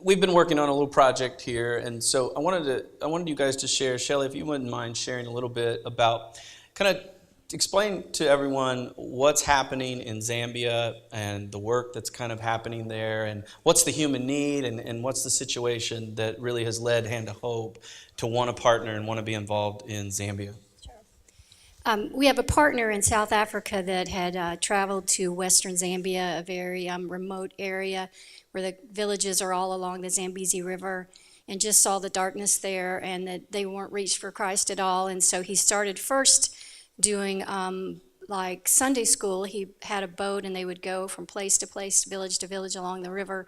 we've been working on a little project here, and so I wanted you guys to share, Shelley, if you wouldn't mind sharing a little bit about, kind of explain to everyone what's happening in Zambia and the work that's kind of happening there, and what's the human need, and what's the situation that really has led Hand of Hope to want to partner and want to be involved in Zambia. We have a partner in South Africa that had traveled to western Zambia, a very remote area where the villages are all along the Zambezi River, and just saw the darkness there and that they weren't reached for Christ at all. And so he started first doing like Sunday school. He had a boat and they would go from place to place, village to village along the river,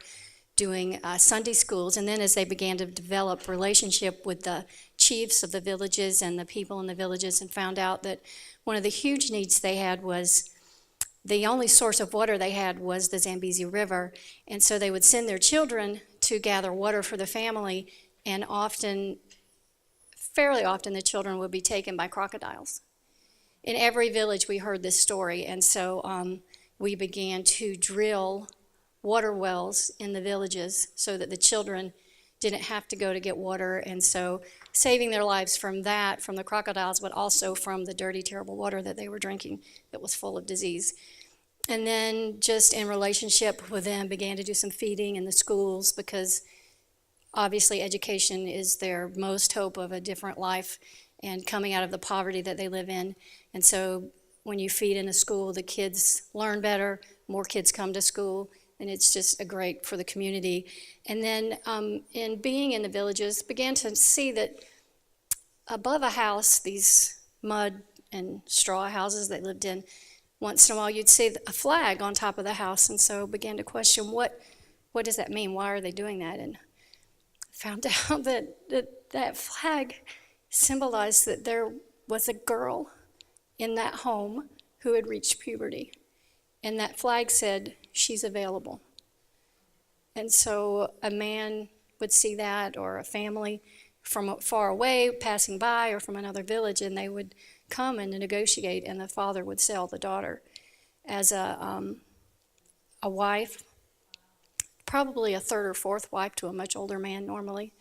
doing Sunday schools. And then as they began to develop relationship with the chiefs of the villages and the people in the villages, and found out that one of the huge needs they had was the only source of water they had was the Zambezi River. And so they would send their children to gather water for the family, and fairly often, the children would be taken by crocodiles. In every village we heard this story, and so we began to drill water wells in the villages so that the children didn't have to go to get water, and so saving their lives from that, from the crocodiles, but also from the dirty, terrible water that they were drinking that was full of disease. And then just in relationship with them, began to do some feeding in the schools, because obviously education is their most hope of a different life and coming out of the poverty that they live in. And so when you feed in a school, the kids learn better, more kids come to school, and it's just great for the community. And then in being in the villages, began to see that above a house, these mud and straw houses they lived in, once in a while you'd see a flag on top of the house, and so began to question, what does that mean? Why are they doing that? And found out that flag symbolized that there was a girl in that home who had reached puberty. And that flag said, she's available. And so a man would see that, or a family from far away passing by, or from another village, and they would come and negotiate, and the father would sell the daughter as a wife, probably a third or fourth wife to a much older man normally,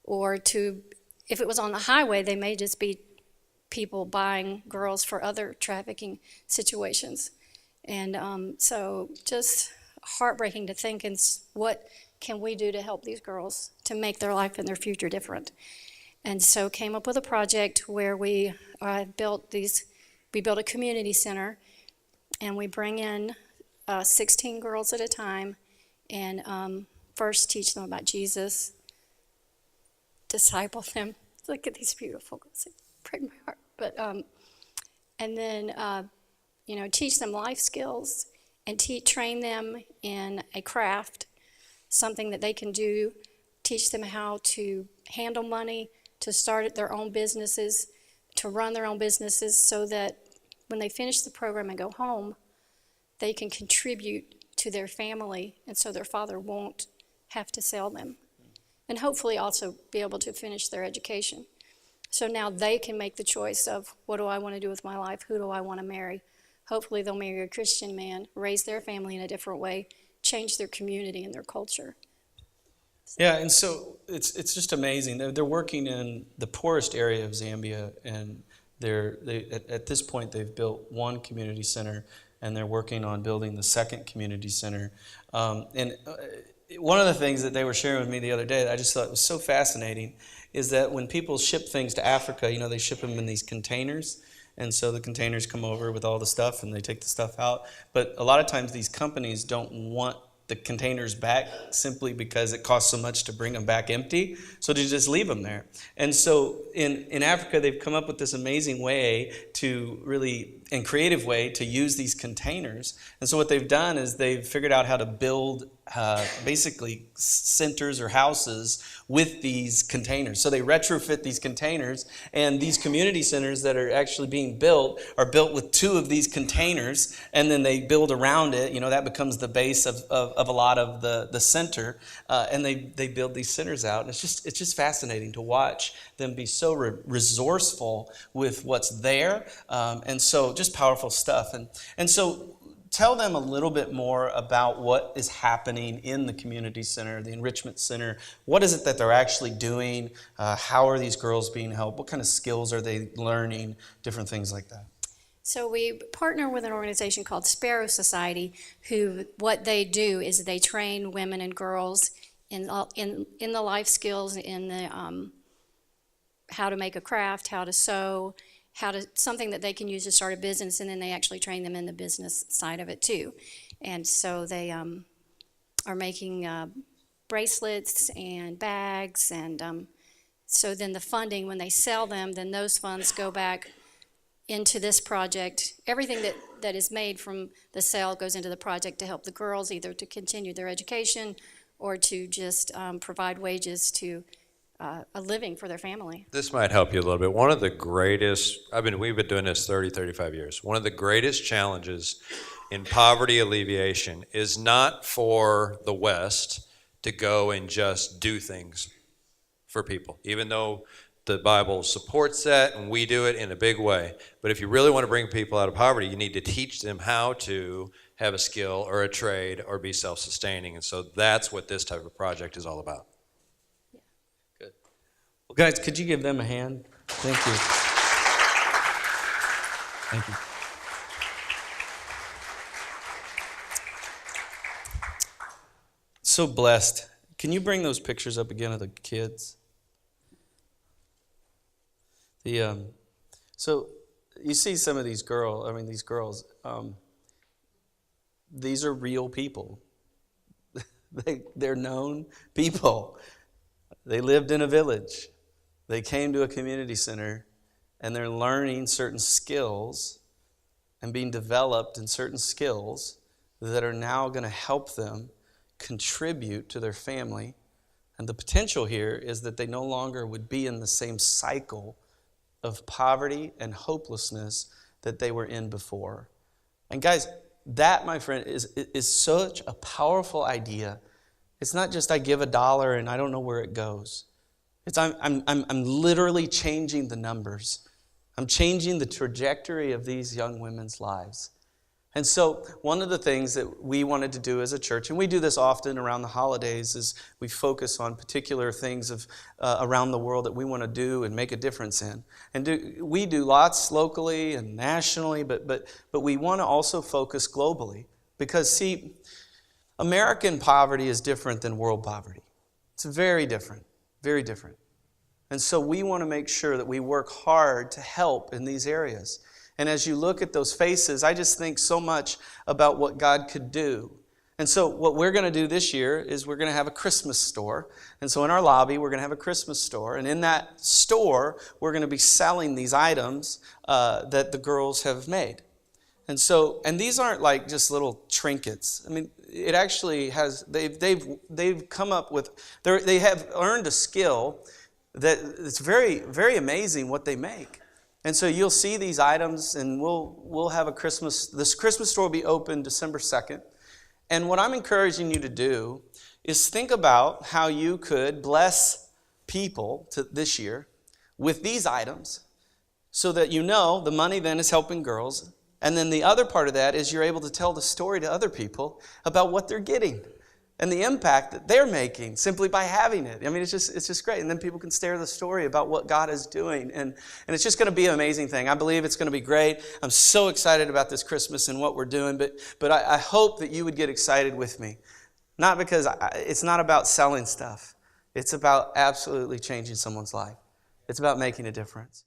or if it was on the highway, they may just be people buying girls for other trafficking situations. And so just heartbreaking to think, and what can we do to help these girls to make their life and their future different? And so came up with a project where we built a community center, and we bring in 16 girls at a time, and first teach them about Jesus, disciple them. Look at these beautiful girls, they break my heart. But and then teach them life skills, and train them in a craft, something that they can do, teach them how to handle money, to start their own businesses, to run their own businesses, so that when they finish the program and go home, they can contribute to their family, and so their father won't have to sell them. And hopefully also be able to finish their education. So now they can make the choice of, what do I want to do with my life? Who do I want to marry? Hopefully they'll marry a Christian man, raise their family in a different way, change their community and their culture. Yeah, and so it's just amazing. They're working in the poorest area of Zambia, and at this point they've built one community center, and they're working on building the second community center. And one of the things that they were sharing with me the other day that I just thought was so fascinating is that when people ship things to Africa, they ship them in these containers. And so the containers come over with all the stuff, and they take the stuff out. But a lot of times these companies don't want the containers back simply because it costs so much to bring them back empty, so they just leave them there. And so in Africa, they've come up with this amazing way and creative way to use these containers. And so what they've done is they've figured out how to build basically centers or houses with these containers. So they retrofit these containers, and these community centers that are actually being built are built with 2 of these containers, and then they build around it. That becomes the base of a lot of the center, and they build these centers out. And it's just fascinating to watch them be so resourceful with what's there, and so just powerful stuff. And so tell them a little bit more about what is happening in the community center, the enrichment center. What is it that they're actually doing? How are these girls being helped? What kind of skills are they learning? Different things like that. So we partner with an organization called Sparrow Society, who what they do is they train women and girls in the life skills, in the how to make a craft, how to sew, something that they can use to start a business, and then they actually train them in the business side of it too. And so they are making bracelets and bags, and so then the funding, when they sell them, then those funds go back into this project. Everything that is made from the sale goes into the project to help the girls either to continue their education or to just provide wages to a living for their family. This might help you a little bit. One of the greatest, we've been doing this 30, 35 years. One of the greatest challenges in poverty alleviation is not for the West to go and just do things for people, even though the Bible supports that and we do it in a big way. But if you really want to bring people out of poverty, you need to teach them how to have a skill or a trade or be self-sustaining. And so that's what this type of project is all about. Well, guys, could you give them a hand? Thank you. Thank you. So blessed. Can you bring those pictures up again of the kids? So you see some of these girls, these are real people. They're known people. They lived in a village. They came to a community center, and they're learning certain skills and being developed in certain skills that are now going to help them contribute to their family. And the potential here is that they no longer would be in the same cycle of poverty and hopelessness that they were in before. And guys, that, my friend, is such a powerful idea. It's not just I give $1 and I don't know where it goes. It's I'm literally changing the numbers. I'm changing the trajectory of these young women's lives. And so one of the things that we wanted to do as a church, and we do this often around the holidays, is we focus on particular things of around the world that we want to do and make a difference in. And we do lots locally and nationally, but we want to also focus globally. Because, see, American poverty is different than world poverty. It's very different, very different. And so we want to make sure that we work hard to help in these areas. And as you look at those faces, I just think so much about what God could do. And so what we're going to do this year is we're going to have a Christmas store. And so in our lobby, we're going to have a Christmas store. And in that store, we're going to be selling these items that the girls have made. And so, and these aren't like just little trinkets. I mean, it actually has, they've come up with, they have earned a skill that it's very, very amazing what they make. And so you'll see these items, and we'll have this Christmas store will be open December 2nd. And what I'm encouraging you to do is think about how you could bless people this year with these items so that you know the money then is helping girls. And then the other part of that is you're able to tell the story to other people about what they're getting and the impact that they're making simply by having it. I mean, it's just great. And then people can share the story about what God is doing. And it's just going to be an amazing thing. I believe it's going to be great. I'm so excited about this Christmas and what we're doing. But I hope that you would get excited with me. Not because it's not about selling stuff. It's about absolutely changing someone's life. It's about making a difference.